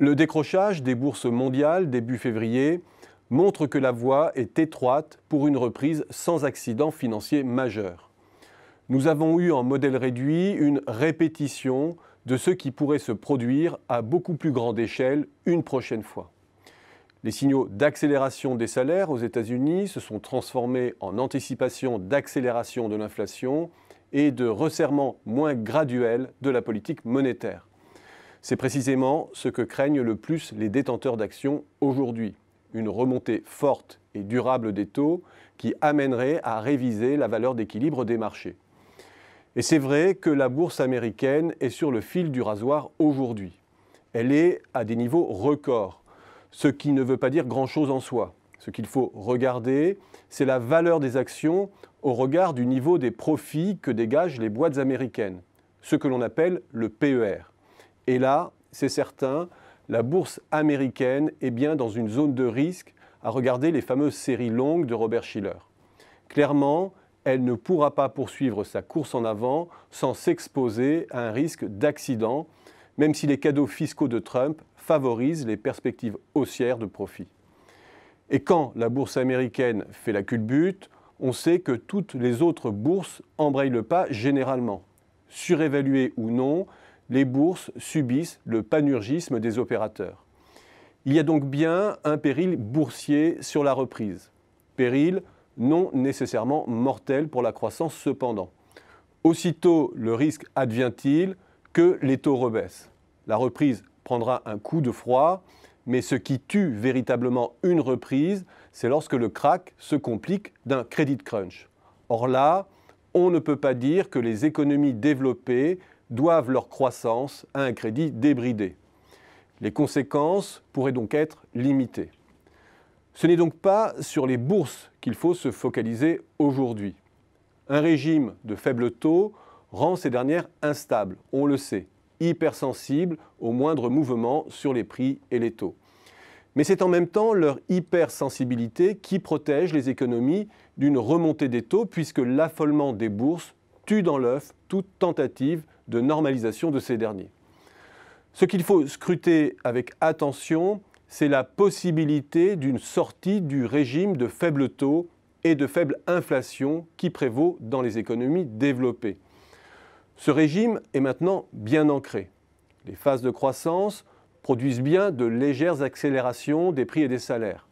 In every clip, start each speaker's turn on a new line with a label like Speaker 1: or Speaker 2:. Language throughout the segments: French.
Speaker 1: Le décrochage des bourses mondiales début février montre que la voie est étroite pour une reprise sans accident financier majeur. Nous avons eu en modèle réduit une répétition de ce qui pourrait se produire à beaucoup plus grande échelle une prochaine fois. Les signaux d'accélération des salaires aux États-Unis se sont transformés en anticipation d'accélération de l'inflation et de resserrement moins graduel de la politique monétaire. C'est précisément ce que craignent le plus les détenteurs d'actions aujourd'hui. Une remontée forte et durable des taux qui amènerait à réviser la valeur d'équilibre des marchés. Et c'est vrai que la bourse américaine est sur le fil du rasoir aujourd'hui. Elle est à des niveaux records, ce qui ne veut pas dire grand-chose en soi. Ce qu'il faut regarder, c'est la valeur des actions au regard du niveau des profits que dégagent les boîtes américaines, ce que l'on appelle le PER. Et là, c'est certain, la bourse américaine est bien dans une zone de risque à regarder les fameuses séries longues de Robert Shiller. Clairement, elle ne pourra pas poursuivre sa course en avant sans s'exposer à un risque d'accident, même si les cadeaux fiscaux de Trump favorisent les perspectives haussières de profit. Et quand la bourse américaine fait la culbute, on sait que toutes les autres bourses embrayent le pas généralement. Surévaluées ou non, les bourses subissent le panurgisme des opérateurs. Il y a donc bien un péril boursier sur la reprise. Péril non nécessairement mortel pour la croissance cependant. Aussitôt le risque advient-il que les taux rebaissent. La reprise prendra un coup de froid, mais ce qui tue véritablement une reprise, c'est lorsque le krach se complique d'un credit crunch. Or là, on ne peut pas dire que les économies développées doivent leur croissance à un crédit débridé. Les conséquences pourraient donc être limitées. Ce n'est donc pas sur les bourses qu'il faut se focaliser aujourd'hui. Un régime de faible taux rend ces dernières instables, on le sait, hypersensibles aux moindres mouvements sur les prix et les taux. Mais c'est en même temps leur hypersensibilité qui protège les économies d'une remontée des taux puisque l'affolement des bourses tue dans l'œuf toute tentative de normalisation de ces derniers. Ce qu'il faut scruter avec attention, c'est la possibilité d'une sortie du régime de faible taux et de faible inflation qui prévaut dans les économies développées. Ce régime est maintenant bien ancré. Les phases de croissance produisent bien de légères accélérations des prix et des salaires.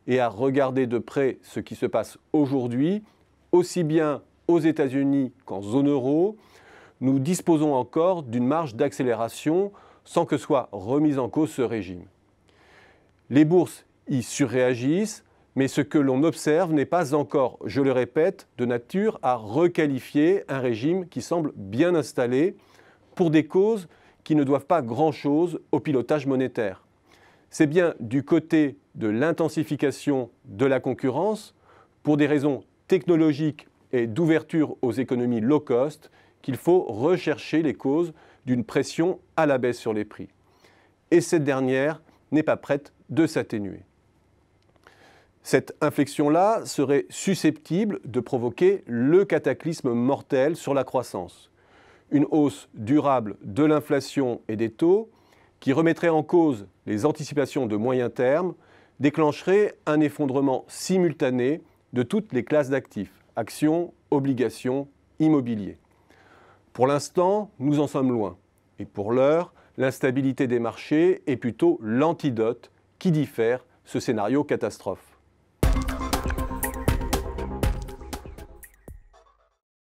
Speaker 1: Et à regarder de près ce qui se passe aujourd'hui, aussi bien aux États-Unis qu'en zone euro, nous disposons encore d'une marge d'accélération sans que soit remis en cause ce régime. Les bourses y surréagissent, mais ce que l'on observe n'est pas encore, je le répète, de nature à requalifier un régime qui semble bien installé pour des causes qui ne doivent pas grand-chose au pilotage monétaire. C'est bien du côté de l'intensification de la concurrence, pour des raisons technologiques et d'ouverture aux économies low cost, qu'il faut rechercher les causes d'une pression à la baisse sur les prix. Et cette dernière n'est pas prête de s'atténuer. Cette inflexion-là serait susceptible de provoquer le cataclysme mortel sur la croissance. Une hausse durable de l'inflation et des taux qui remettrait en cause les anticipations de moyen terme déclencherait un effondrement simultané de toutes les classes d'actifs, actions, obligations, immobilier. Pour l'instant, nous en sommes loin. Et pour l'heure, l'instabilité des marchés est plutôt l'antidote qui diffère ce scénario catastrophe.